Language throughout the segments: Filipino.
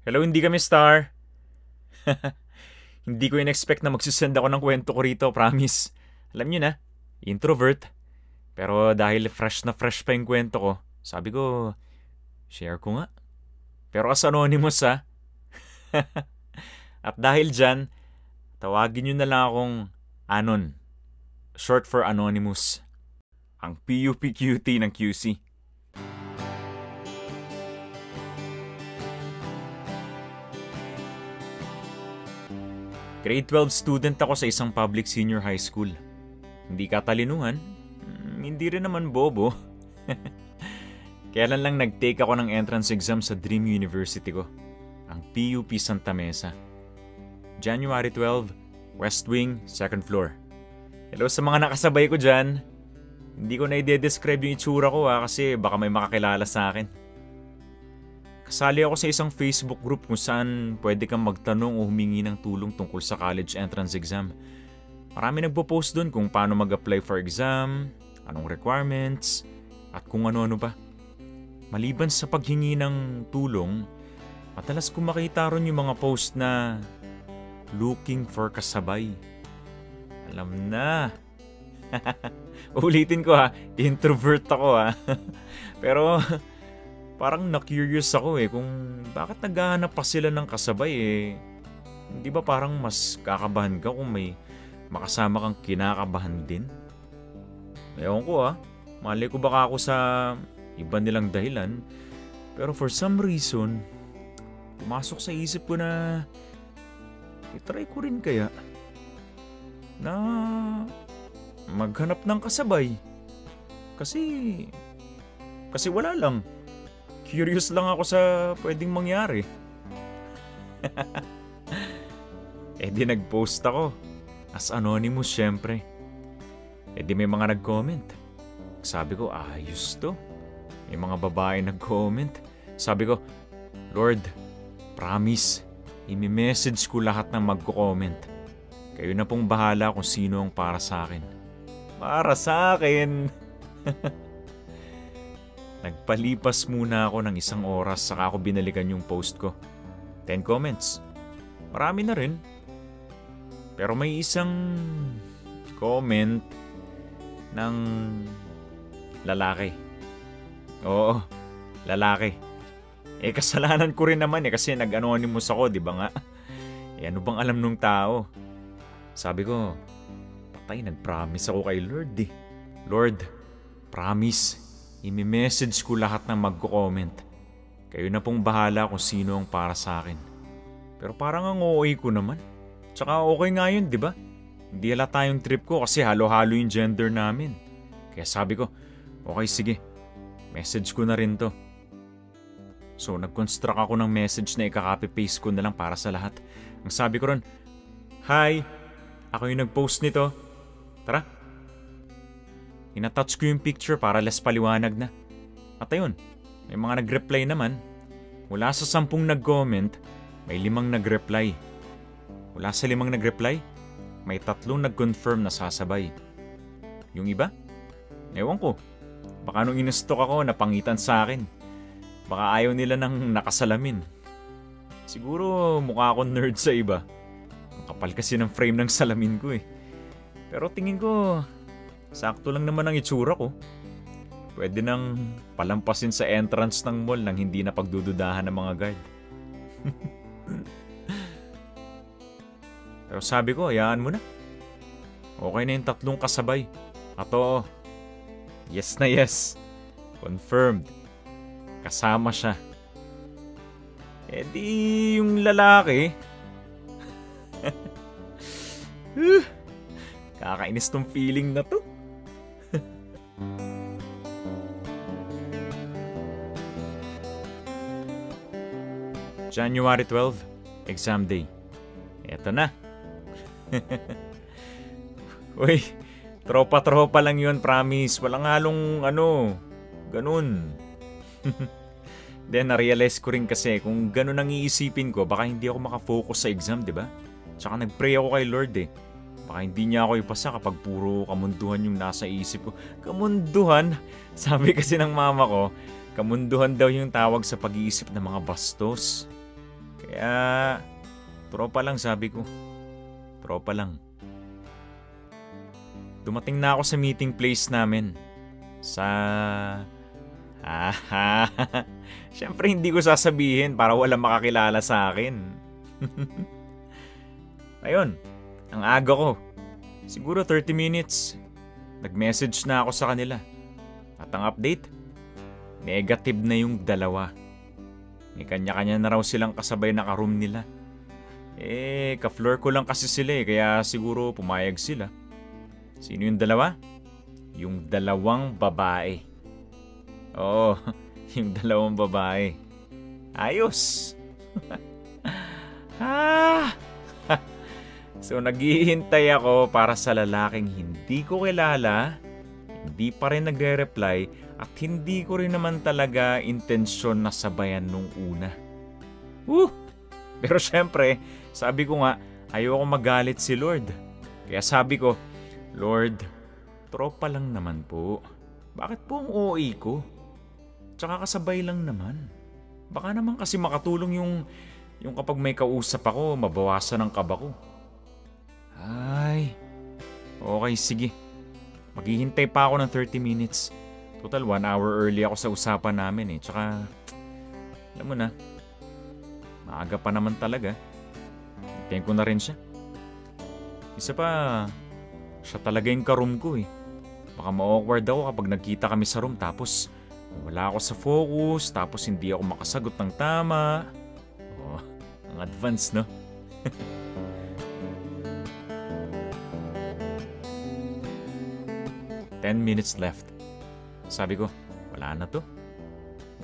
Hello, hindi kami star. Hindi ko in-expect na magsisend ako ng kwento ko rito, promise. Alam niyo na, introvert. Pero dahil fresh na fresh pa yung kwento ko, sabi ko, share ko nga. Pero as anonymous ha. At dahil dyan, tawagin niyo na lang akong Anon. Short for Anonymous. Ang PUPQT ng QC. Grade 12 student ako sa isang public senior high school. Hindi katalinuhan, hindi rin naman bobo. Kailan lang nag-take ako ng entrance exam sa dream university ko, ang PUP Santa Mesa. January 12, West Wing, 2nd floor. Hello sa mga nakasabay ko dyan. Hindi ko na i-describe yung itsura ko kasi baka may makakilala sa akin. Kasali ako sa isang Facebook group kung saan pwede kang magtanong o humingi ng tulong tungkol sa college entrance exam. Marami nagpo-post doon kung paano mag-apply for exam, anong requirements, at kung ano-ano pa. Maliban sa paghingi ng tulong, madalas kong makita ron yung mga post na looking for kasabay. Alam na. Ulitin ko introvert ako Pero parang na-curious ako kung bakit naghahanap pa sila ng kasabay Hindi ba parang mas kakabahan ka kung may makasama kang kinakabahan din? Ewan ko Malay ko baka ako sa iba nilang dahilan. Pero for some reason, pumasok sa isip ko na itry ko rin kaya na maghanap ng kasabay. Kasi wala lang. Curious lang ako sa pwedeng mangyari. Di nag-post ako. As anonymous syempre. Di may mga nag-comment. Sabi ko, ayos to. May mga babae nag-comment. Sabi ko, Lord, promise, imi-message ko lahat ng magko-comment. Kayo na pong bahala kung sino ang para sa akin. Para sa akin! Nagpalipas muna ako ng 1 oras saka ako binalikan yung post ko. 10 comments. Marami na rin. Pero may isang comment ng lalaki. Oo, lalaki. Kasalanan ko rin naman kasi nag-anonymous ako, di ba nga? Ano bang alam nung tao? Sabi ko, patay, nag-promise ako kay Lord Lord, promise, imi-message ko lahat ng magko-comment. Kayo na pong bahala kung sino ang para sa akin. Pero parang ang OA ko naman. Tsaka okay nga yun, di ba? Hindi halata yung trip ko kasi halo-halo yung gender namin. Kaya sabi ko, okay sige, message ko na rin to. So nag-construct ako ng message na i-copy-paste ko na lang para sa lahat. Ang sabi ko ron, hi, ako yung nag-post nito. Tara. Inatouch ko yung picture para less paliwanag na. At ayun, may mga nag-reply naman. Mula sa 10 nag-comment, may 5 nag-reply. Mula sa 5 nag-reply, may 3 nag-confirm na sasabay. Yung iba? Ewan ko. Baka nung in-stalk ako, napangitan sa akin. Baka ayaw nila ng nakasalamin. Siguro mukha akong nerd sa iba. Ang kapal kasi ng frame ng salamin ko Pero tingin ko, sakto lang naman ang itsura ko. Pwede nang palampasin sa entrance ng mall nang hindi na pagdududahan ng mga guard. Pero sabi ko, hayaan mo na. Okay na yung 3 kasabay. At oo, yes na yes. Confirmed. Kasama siya. Di yung lalaki. Kakainis tong feeling na to. January 12, exam day. Eto na. Uy, tropa-tropa lang yun, promise. Walang halong ganun. Then na-realize ko rin kasi kung ganun ang iisipin ko, baka hindi ako makafocus sa exam, di ba? Tsaka nag-pray ako kay Lord Baka hindi niya ako ipasa kapag puro kamunduhan yung nasa isip ko. Kamunduhan? Sabi kasi ng mama ko, kamunduhan daw yung tawag sa pag-iisip ng mga bastos. Kaya, tropa lang sabi ko. Tropa lang. Dumating na ako sa meeting place namin. Sa... Siyempre hindi ko sasabihin para walang makakilala sa akin. Ayun, ang aga ko. Siguro 30 minutes. Nag-message na ako sa kanila. At ang update, negative na yung dalawa. May kanya-kanya na raw silang kasabay na ka-room nila. Ka-floor ko lang kasi sila kaya siguro pumayag sila. Sino yung dalawa? Yung dalawang babae. Oo, yung dalawang babae. Ayos! So naghihintay ako para sa lalaking hindi ko kilala, hindi pa rin nagre-reply at hindi ko rin naman talaga intensyon na sabayan nung una. Pero syempre, sabi ko nga, ayoko magalit si Lord. Kaya sabi ko, Lord, tropa lang naman po. Bakit po ang OA ko? Tsaka kasabay lang naman. Baka naman kasi makatulong yung kapag may kausap ako, mabawasan ang kaba ko. Ay, okay, sige. Maghihintay pa ako ng 30 minutes. Total, 1 hour early ako sa usapan namin Tsaka, alam mo na, maaga pa naman talaga. Hintayin ko na rin siya. Isa pa, siya talaga yung ka-room ko Baka ma-awkward ako kapag nagkita kami sa room tapos wala ako sa focus, tapos hindi ako makasagot ng tama. Ang advance, no? 10 minutes left. Sabi ko, wala na to.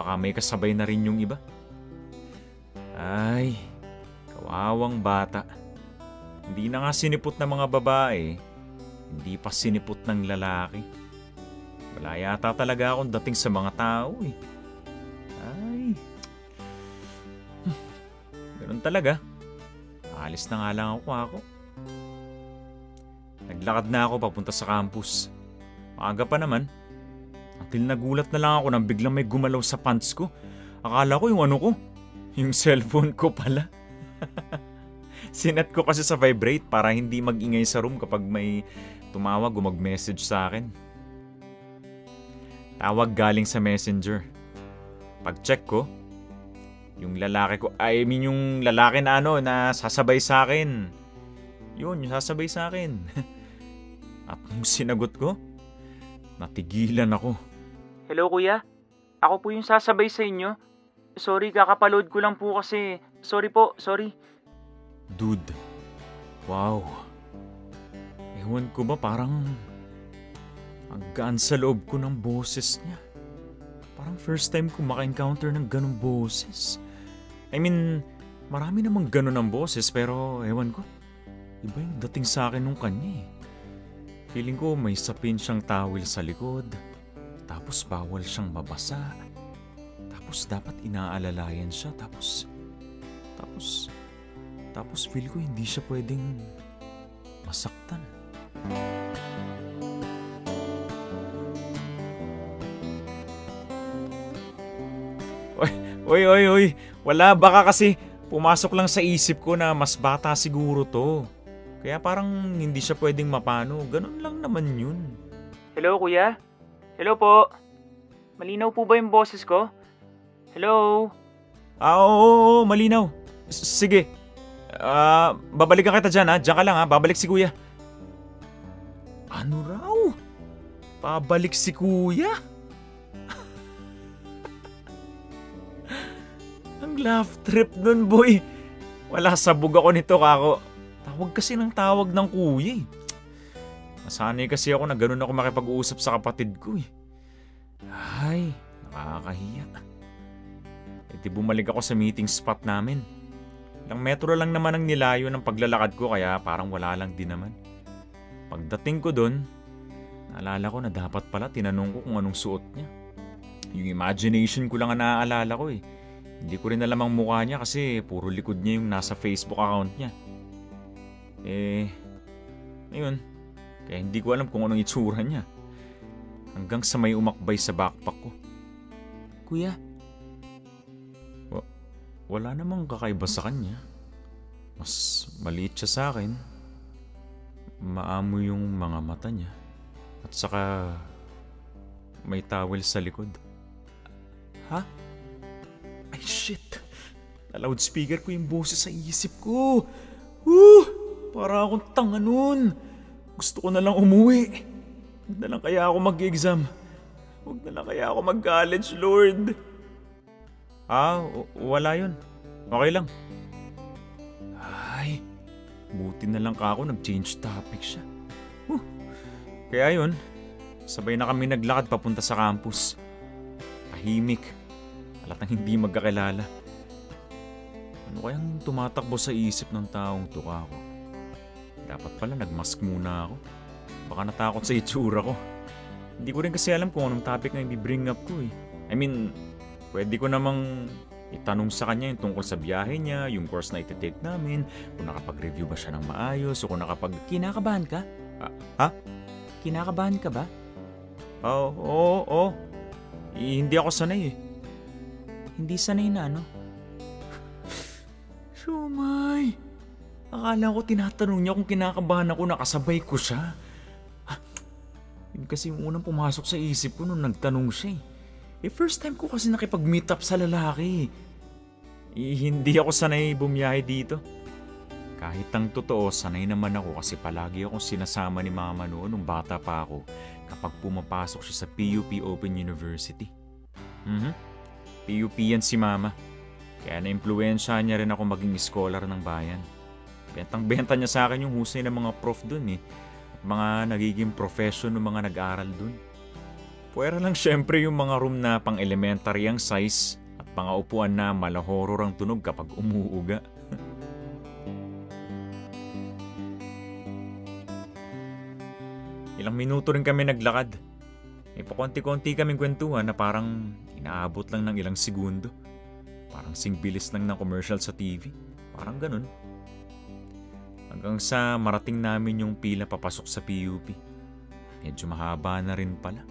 Baka may kasabay na rin yung iba. Ay, kawawang bata. Hindi na nga sinipot ng mga babae, hindi pa sinipot ng lalaki. Wala yata talaga akong dating sa mga tao Ay. Ganun talaga. Alis na nga lang ako. Naglakad na ako papunta sa campus. Maaga pa naman. Until nagulat na lang ako nang biglang may gumalaw sa pants ko. Akala ko yung ano ko. Yung cellphone ko pala. Sinet ko kasi sa vibrate para hindi mag-ingay sa room kapag may tumawag o mag-message sa akin. Tawag galing sa messenger. Pag-check ko, yung lalaki ko, yung lalaki na na sasabay sa akin. Yun, yung sasabay sa akin. At nung sinagot ko, natigilan ako. Hello kuya, ako po yung sasabay sa inyo. Sorry, kakapaload ko lang po kasi. Sorry po, sorry. Dude, wow. Ewan ko ba parang ang gaan sa loob ko ng boses niya. Parang first time ko maka-encounter ng ganong boses. I mean, marami namang ganon ang boses pero ewan ko. Iba yung dating sa akin nung kanya Feeling ko may sapin siyang towel sa likod. Tapos bawal siyang mabasa. Tapos dapat inaalalayan siya. Tapos feel ko hindi siya pwedeng masaktan. Oy. Wala, baka kasi pumasok lang sa isip ko na mas bata siguro to. Kaya parang hindi siya pwedeng mapano. Ganun lang naman yun. Hello kuya? Hello po? Malinaw po ba yung boses ko? Hello? Oo, malinaw. Sige. Babalikan kita dyan Diyan ka lang babalik si kuya. Ano raw? Babalik si kuya? Ang laugh trip nun, boy. Wala, sabog ako nito, kako. Tawag kasi ng tawag ng kuya Nasanay kasi ako na ganun ako makipag-uusap sa kapatid ko Ay, nakakahiya. Di bumalik ako sa meeting spot namin. Ilang metro lang naman ang nilayo ng paglalakad ko kaya parang wala lang din naman. Pagdating ko doon, naalala ko na dapat pala tinanong ko kung anong suot niya. Yung imagination ko lang ang naaalala ko Hindi ko rin alam ang mukha niya kasi puro likod niya yung nasa Facebook account niya. Ayun. Kaya hindi ko alam kung anong itsura niya. Hanggang sa may umakbay sa backpack ko. Kuya? wala namang kakaiba sa kanya. Mas maliit siya sa akin. Maamo yung mga mata niya. At saka may towel sa likod. Ha? Ay shit! Na-loudspeaker ko yung boses sa isip ko. Para akong tanga nun. Gusto ko na lang umuwi. Huwag na lang kaya ako mag-exam. Huwag na lang kaya ako mag-college, Lord. Wala yun. Okay lang. Ay, buti na lang ka ako nag-change topic siya. Kaya yun, sabay na kami naglakad papunta sa campus. Tahimik. Halatang hindi magkakilala. Ano kayang tumatakbo sa isip ng taong tuka ko? Dapat pala nagmask muna ako. Baka natakot sa itsura ko. Hindi ko rin kasi alam kung anong topic na i-bring up ko eh. I mean, pwede ko namang itanong sa kanya yung tungkol sa biyahe niya, yung course na iti-take namin, kung nakapag-review ba siya ng maayos, o kung Kinakabahan ka? Ha? Kinakabahan ka ba? Oo. Hindi ako sanay eh. Hindi sanay na ano? Shumay! Akala ko tinatanong niya kung kinakabahan ako, nakasabay ko siya. Yun kasi yung unang pumasok sa isip ko nung nagtanong siya eh. First time ko kasi nakipag-meet up sa lalaki. Hindi ako sanay bumiyahe dito. Kahit ang totoo, sanay naman ako kasi palagi akong sinasama ni mama noon nung bata pa ako kapag pumapasok siya sa PUP Open University. PUP yan si mama. Kaya na-impluwensya niya rin ako maging scholar ng bayan. Bentang-benta niya sa akin yung husay ng mga prof dun eh. At mga nagiging profession ng mga nag-aaral dun. Puwera lang syempre yung mga room na pang-elementary ang size at mga upuan na malahoror ang tunog kapag umuuga. Ilang minuto rin kami naglakad. May pakonti-konti kaming kwentuhan na parang inaabot lang ng ilang segundo. Parang singbilis lang ng commercial sa TV. Parang ganun. Hanggang sa marating namin yung pila papasok sa PUP. Medyo mahaba na rin pala.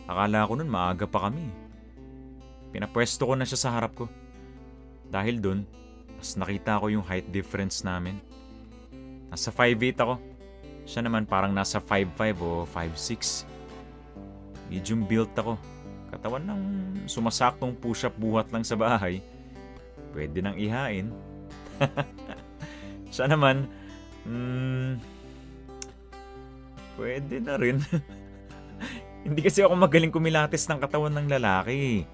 Akala ko nun maaga pa kami. Pinapwesto ko na siya sa harap ko. Dahil dun, mas nakita ko yung height difference namin. Nasa 5'8" ako. Siya naman parang nasa 5'5" o 5'6". Medium built ako. Katawan ng sumasaktong push-up buhat lang sa bahay. Pwede nang ihain. Siya naman, pwede na rin. Hindi kasi ako magaling kumilates ng katawan ng lalaki.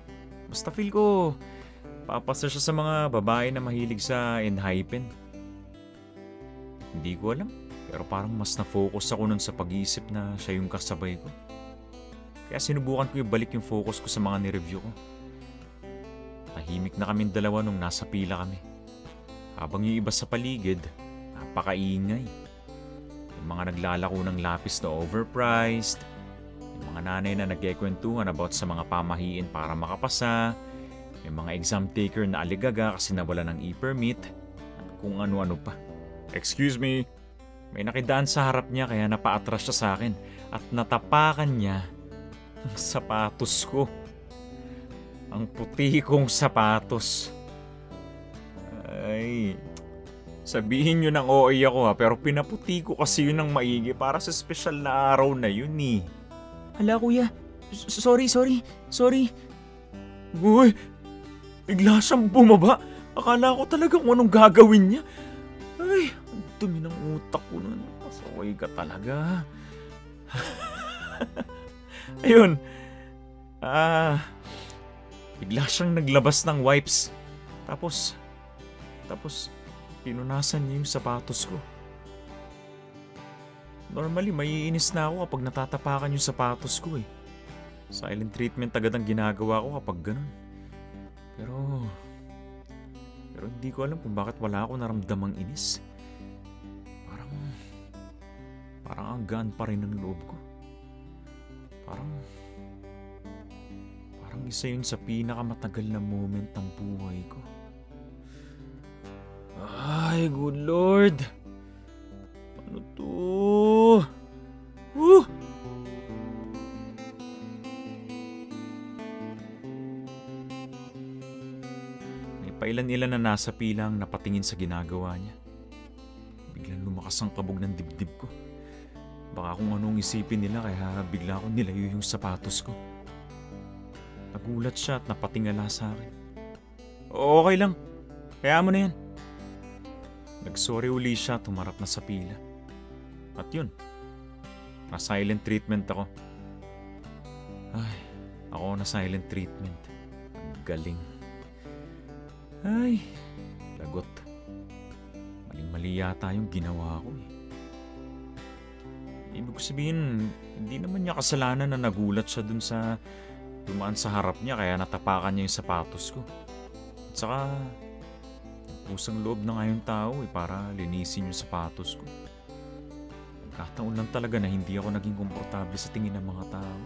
Basta feel ko, papasa siya sa mga babae na mahilig sa enhypen. Hindi ko alam, pero parang mas na-focus ako nun sa pag-iisip na siya yung kasabay ko. Kaya sinubukan ko ibalik yung focus ko sa mga nireview ko. Tahimik na kaming dalawa nung nasa pila kami. Habang yung iba sa paligid, napakaingay. Yung mga naglalako ng lapis na overpriced, yung mga nanay na nagkikwentuhan about sa mga pamahiin para makapasa, yung mga exam taker na aligaga kasi nawala ng e-permit, at kung ano-ano pa. Excuse me, may nakidaan sa harap niya kaya napaatras siya sa akin at natapakan niya ang sapatos ko. Ang puti kong sapatos. Ay, sabihin nyo ng OA ako ha, pero pinaputi ko kasi yun ng maigi para sa special na araw na yun eh. Hala kuya, sorry. Uy, bigla siyang bumaba. Akala ko talaga kung anong gagawin niya. Ay, ang dumi ng utak ko nun. Pasaway ka talaga. Ayun. Bigla siyang naglabas ng wipes. Tapos, pinunasan niya yung sapatos ko. Normally, maiinis na ako kapag natatapakan yung sapatos ko eh. Silent treatment agad ang ginagawa ko kapag ganun. Pero hindi ko alam kung bakit wala ako naramdamang inis. Parang ang gaan pa rin ang loob ko. Parang isa yun sa pinakamatagal na moment ng buhay ko. Ay, good Lord! Ano to? May pailan-ilan na nasa pilang napatingin sa ginagawa niya. Biglang lumakas ang kabog ng dibdib ko. Baka kung anong isipin nila kaya bigla ko nilayo yung sapatos ko. Nagulat siya at napatingala sa akin. Okay lang. Kaya mo na yan. Nagsorry uli siya at humarap na sa pila. At yun, na-silent treatment ako. Ay, ako na silent treatment. Ang galing. Ay, lagot. Maling-mali yata yung ginawa ko eh. Ibig sabihin, hindi naman niya kasalanan na nagulat siya dun sa dumaan sa harap niya kaya natapakan niya yung sapatos ko. At saka, pusang loob na nga yung tao eh para linisin yung sapatos ko. Kataon lang talaga na hindi ako naging komportable sa tingin ng mga tao.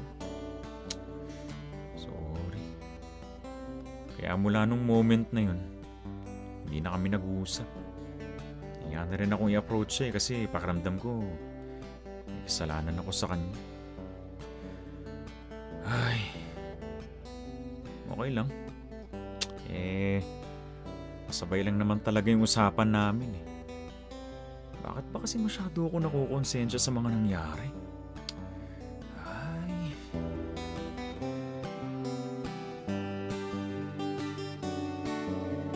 Sorry. Kaya mula nung moment na yun, hindi na kami nag-uusap. Hindi na rin akong i-approach siya kasi pakiramdam ko may kasalanan ako sa kanya. Ay, okay lang. Masabay lang naman talaga yung usapan namin eh. Bakit ba kasi masyado ako nakukonsensya sa mga nangyari? Ay.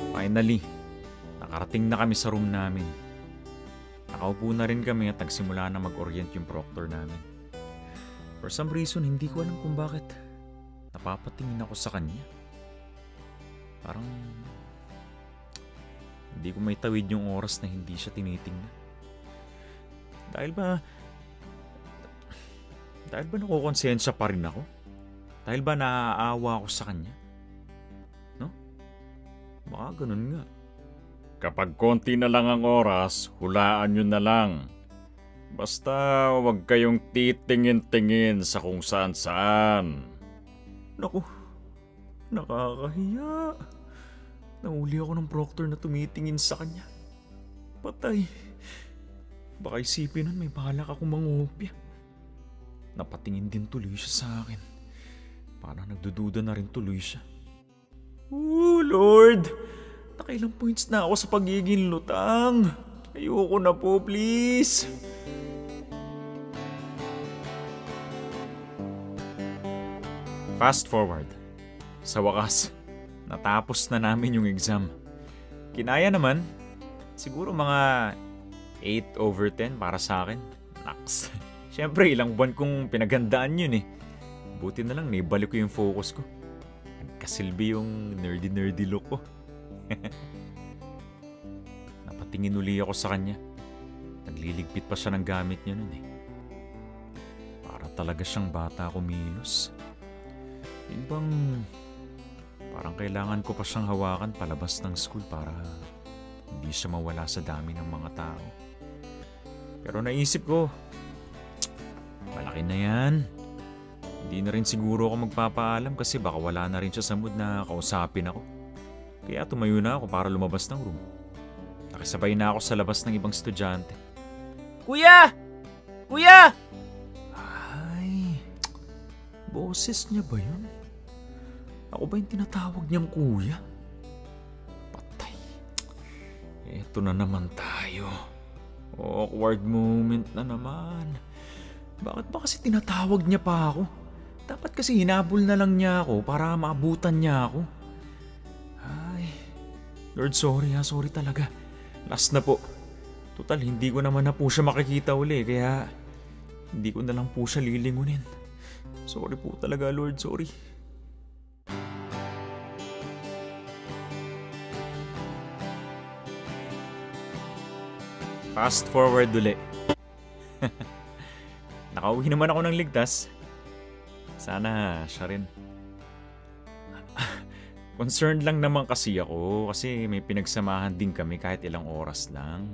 Finally, nakarating na kami sa room namin. Nakaupo na rin kami at nagsimula na mag-orient yung proctor namin. For some reason, hindi ko alam kung bakit napapatingin ako sa kanya. Parang hindi ko may tawid yung oras na hindi siya tinitingnan. Dahil ba nakukonsensya pa rin ako? Dahil ba naaawa ako sa kanya? No? Baka ganun nga. Kapag konti na lang ang oras, hulaan nyo na lang. Basta huwag kayong titingin-tingin sa kung saan-saan. Naku, nakakahiya. Nahuli ako ng proctor na tumitingin sa kanya. Patay. Baka isipin nun may balak akong mangopya. Napatingin din tuloy siya sa akin. Parang nagdududa na rin tuloy siya. Lord! Nakailang points na ako sa pagiging lutang. Ayoko na po, please. Fast forward. Sa wakas, natapos na namin yung exam. Kinaya naman. Siguro mga 8/10 para sa akin. Naks. Siyempre, ilang buwan kong pinaghandaan yun eh. Buti na lang, naibalik ko yung focus ko. Nagkasilbi yung nerdy look ko. Napatingin uli ako sa kanya. Nagliligpit pa siya ng gamit niya nun eh. Para talaga siyang bata kumilos. Yun bang parang kailangan ko pa siyang hawakan palabas ng school para hindi siya mawala sa dami ng mga tao. Pero naisip ko, malaki na yan. Hindi na rin siguro ako magpapaalam kasi baka wala na rin siya sa mood na kausapin ako. Kaya tumayo na ako para lumabas ng room. Nakisabay na ako sa labas ng ibang estudyante. Kuya! Kuya! Ay, boses niya ba yun? Ako ba yung tinatawag niyang kuya? Patay. Eto na naman tayo. Awkward moment na naman. Bakit ba kasi tinatawag niya pa ako? Dapat kasi hinabol na lang niya ako para maabutan niya ako. Ay, Lord, sorry ha. Sorry talaga. Last na po. Total, hindi ko naman na po siya makikita uli. Kaya hindi ko na lang po siya lilingunin. Sorry po talaga, Lord. Sorry. Fast forward uli. Nakauwi naman ako ng ligtas. Sana siya rin. Concerned lang naman kasi ako kasi may pinagsamahan din kami kahit ilang oras lang.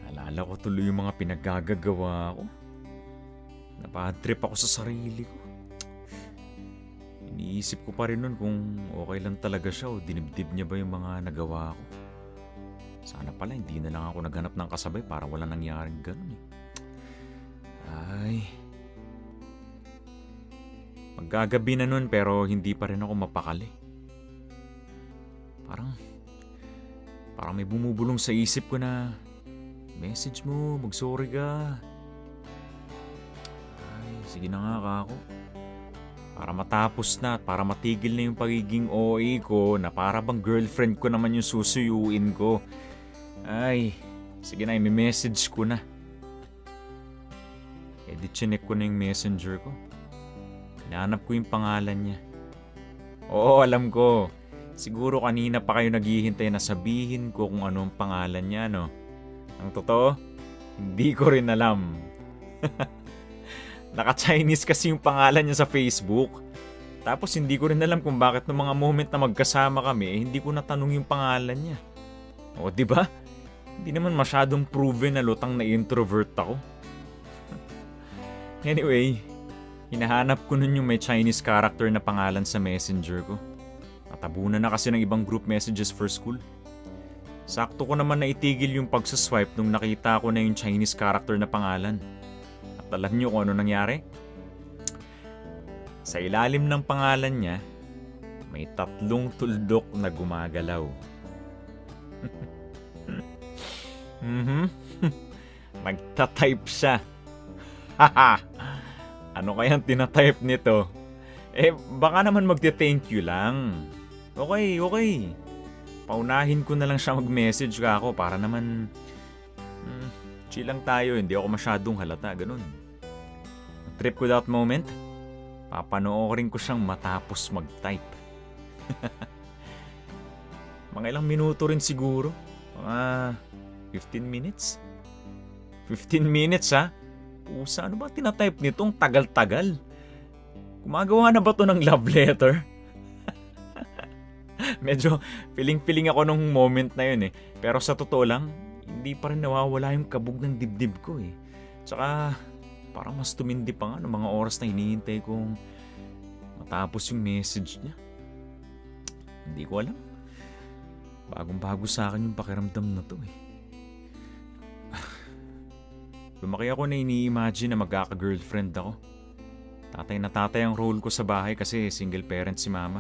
Naalala ko tuloy yung mga pinaggagawa ko. Napadtrip ako sa sarili ko. Iniisip ko pa rin nun kung okay lang talaga siya o dinibdib niya ba yung mga nagawa ko. Sana pala hindi na lang ako naghanap ng kasabay para wala nangyaring ganun eh. Ay. Maggagabi na nun pero hindi pa rin ako mapakali. Parang may bumubulong sa isip ko na, message mo, mag-sorry ka. Ay, sige na nga kako. Para matapos na at para matigil na yung pagiging OA ko na para bang girlfriend ko naman yung susuyuin ko. Ay, sige na, i-message ko na. Chinek ko na yung messenger ko. Hinahanap ko yung pangalan niya. Oo, alam ko. Siguro kanina pa kayo naghihintay na sabihin ko kung ano ang pangalan niya, no? Ang totoo, hindi ko rin alam. Naka-Chinese kasi yung pangalan niya sa Facebook. Tapos hindi ko rin alam kung bakit noong mga moment na magkasama kami, hindi ko natanong yung pangalan niya. O, di ba? Hindi naman masyadong proven na lutang na introvert ako. Anyway, hinahanap ko nun yung may Chinese character na pangalan sa messenger ko. Natabunan na kasi ng ibang group messages for school. Sakto ko naman na itigil yung pagsaswipe nung nakita ko na yung Chinese character na pangalan. At alam niyo kung ano nangyari? Sa ilalim ng pangalan niya, may 3 tuldok na gumagalaw. Nagtatype siya. Haha! Ano kayang tinatype nito? Baka naman magte-thank you lang. Okay. Paunahin ko na lang siya mag-message ka ako para naman chill lang tayo, hindi ako masyadong halata, ganun. Trip ko that moment, papanoorin ko siyang matapos mag-type. Mga ilang minuto rin siguro. Mga 15 minutes? 15 minutes ha? Pusa, ano ba tinatype nitong tagal-tagal? Gumagawa na ba to ng love letter? Medyo feeling ako nung moment na yun eh. Pero sa totoo lang, hindi pa rin nawawala yung kabog ng dibdib ko eh. Tsaka parang mas tumindi pa nga ng mga oras na hinihintay kong matapos yung message niya. Hindi ko alam. Bagong-bago sa akin yung pakiramdam na to eh. Lumaki ako na ini-imagine na magkaka-girlfriend ako. Tatay na tatay ang role ko sa bahay kasi single parent si mama.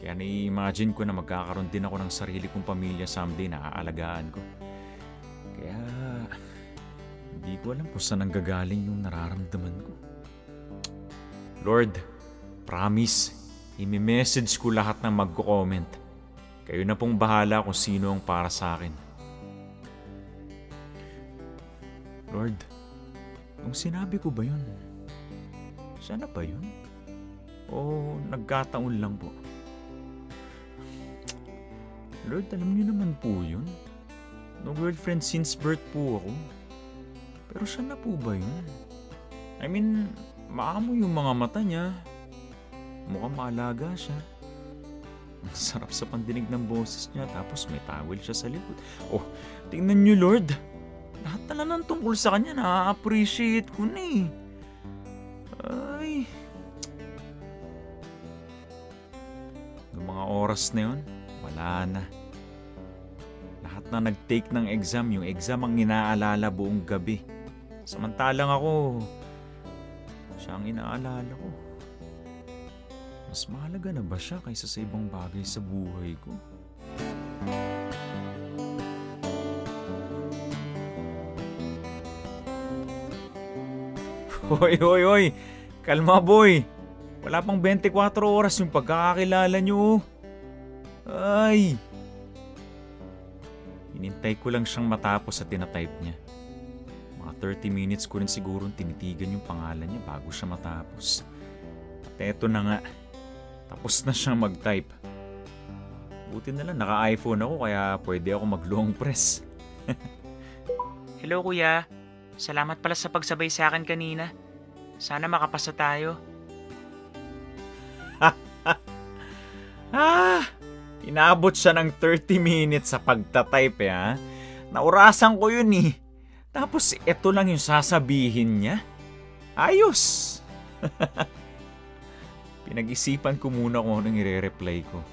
Kaya na-imagine ko na magkakaroon din ako ng sarili kong pamilya someday na aalagaan ko. Kaya hindi ko alam kung saan nanggagaling yung nararamdaman ko. Lord, promise, imi-message ko lahat ng magko-comment. Kayo na pong bahala kung sino ang para sa akin. Lord, yung sinabi ko ba yun? Sana ba yun? O nagkataon lang po? Lord, alam niyo naman po yun. No girlfriend since birth po ako. Pero siya na po ba yun? I mean, maamo yung mga mata niya. Mukhang maalaga siya. Ang sarap sa pandinig ng boses niya tapos may towel siya sa likod. Oh, tingnan niyo Lord. Lahat na lang tungkol sa kanya, na-appreciate ko na eh. Ay. Noong mga oras na yun, wala na. Lahat na nag-take ng exam, yung exam ang inaalala buong gabi. Samantalang ako, siya ang inaalala ko. Mas mahalaga na ba siya kaysa sa ibang bagay sa buhay ko? Hoy! Kalma boy! Wala pang 24 oras yung pagkakakilala nyo. Ay! Hinintay ko lang siyang matapos sa tinatype niya. Mga 30 minutes ko rin siguro tinitigan yung pangalan niya bago siya matapos. At eto na nga, tapos na siyang mag-type. Buti na lang naka-iPhone ako kaya pwede ako mag-long press. Hello kuya, salamat pala sa pagsabay sa akin kanina. Sana makapasa tayo. Inabot siya ng 30 minutes sa pagtatype ha. Naurasan ko yun eh. Tapos eto lang yung sasabihin niya. Ayos! Pinag-isipan ko muna kung anong i-reply ko.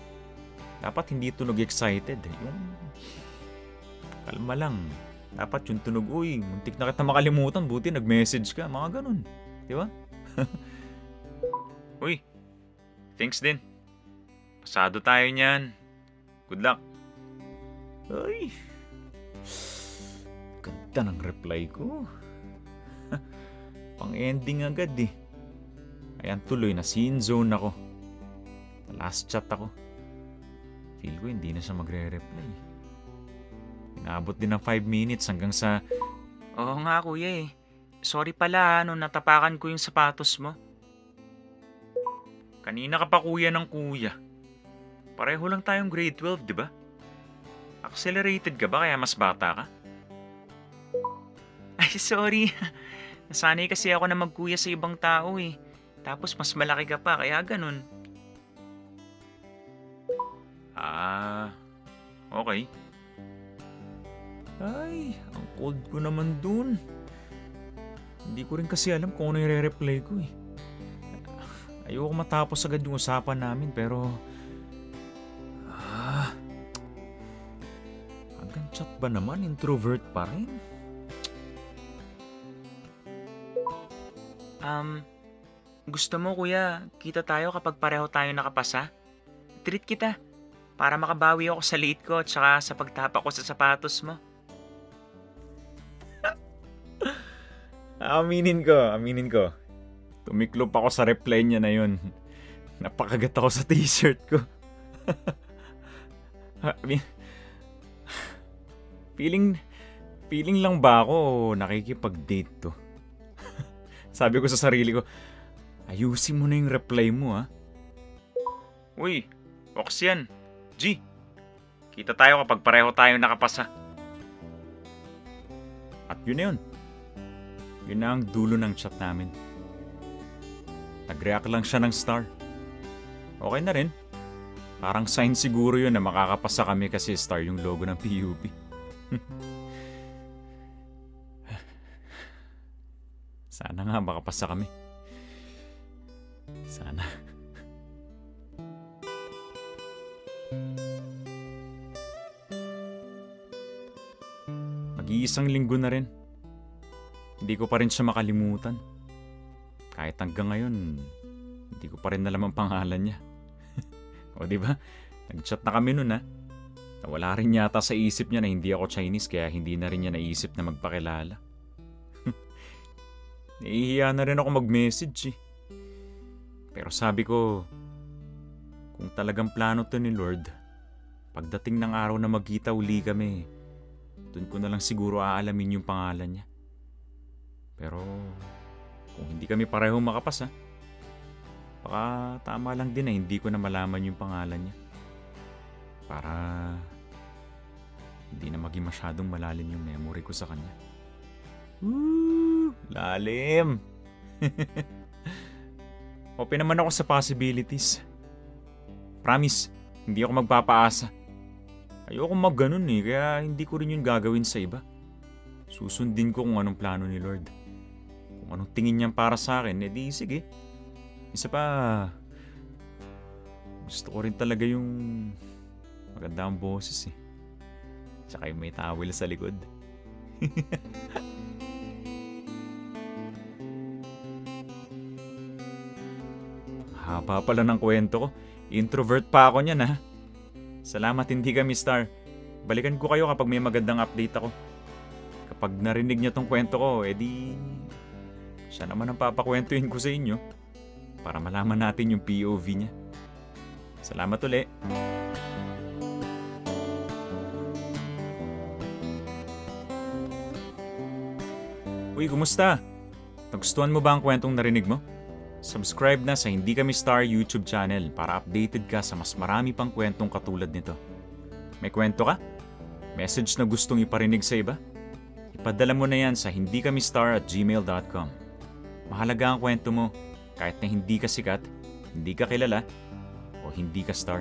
Dapat hindi tunog excited. Yung kalma lang. Dapat yung tunog, uy, muntik na kita makalimutan. Buti nag-message ka. Mga ganun. Di ba? Uy, thanks din. Pasado tayo niyan. Good luck. Ay, ganda ng reply ko. Pang-ending agad eh. Ayan tuloy, na scene zone ako. Last chat ako. Feel ko hindi na siya magre-reply. Inaabot din ng 5 minutes hanggang sa... Oo nga kuya eh. Sorry pala nung natapakan ko yung sapatos mo. Kanina ka pa kuya ng kuya. Pareho lang tayong grade 12, di ba? Accelerated ka ba kaya mas bata ka? Ay sorry. Nasanay kasi ako na magkuya sa ibang tao eh. Tapos mas malaki ka pa kaya ganun. Ah, okay. Ay, ang cold ko naman dun. Hindi ko rin kasi alam kung ano yung re-reply ko eh. Ayoko matapos agad yung usapan namin pero... hanggang chat ba naman? Introvert pa rin? Gusto mo kuya, kita tayo kapag pareho tayo nakapasa? Treat kita. Para makabawi ako sa liit ko at saka sa pagtapak ko sa sapatos mo. Aminin ko. Tumiklop ako sa reply niya na yun. Napakagat ako sa t-shirt ko. Feeling lang ba ako nakikipag-date to? Sabi ko sa sarili ko, ayusin mo na yung reply mo ha. Uy, Ox yan. G, kita tayo kapag pareho tayo nakapasa. At yun na yun. Yun na ang dulo ng chat namin. Nag-react lang siya ng star. Okay na rin. Parang sign siguro yun na makakapasa kami kasi star yung logo ng PUP. Sana nga makapasa kami. Sana. Mag-iisang linggo na rin. Hindi ko pa rin siya makalimutan. Kahit hanggang ngayon, hindi ko pa rin alam ang pangalan niya. O diba? Nag-chat na kami nun ha. Wala rin yata sa isip niya na hindi ako Chinese kaya hindi na rin niya naisip na magpakilala. Nahihiya na rin ako mag-message eh. Pero sabi ko, kung talagang plano to ni Lord, pagdating ng araw na magkita uli kami, dun ko na lang siguro aalamin yung pangalan niya. Pero kung hindi kami parehong makapasa, baka tama lang din na hindi ko na malaman yung pangalan niya. Para hindi na maging masyadong malalim yung memory ko sa kanya. Lalim! Open naman ako sa possibilities. Promise, hindi ako magpapaasa. Ayoko mag-ganun eh, kaya hindi ko rin yun gagawin sa iba. Susundin ko kung anong plano ni Lord. Kung anong tingin niya para sa akin, edi sige. Isa pa, gusto ko rin talaga yung maganda ang boses eh. Tsaka yung may towel sa likod. Haba pala ng kwento ko. Introvert pa ako niyan ha. Salamat hindi kami star. Balikan ko kayo kapag may magandang update ako. Kapag narinig niya tong kwento ko, edi siya naman ang papakwentuhin ko sa inyo para malaman natin yung POV niya. Salamat ulit. Uy, kumusta? Nagustuhan mo ba ang kwentong narinig mo? Subscribe na sa Hindi Kami Star YouTube channel para updated ka sa mas marami pang kwentong katulad nito. May kwento ka? Message na gustong iparinig sa iba? Ipadala mo na yan sa hindikamystar@gmail.com. Mahalaga ang kwento mo kahit na hindi ka sikat, hindi ka kilala, o hindi ka star.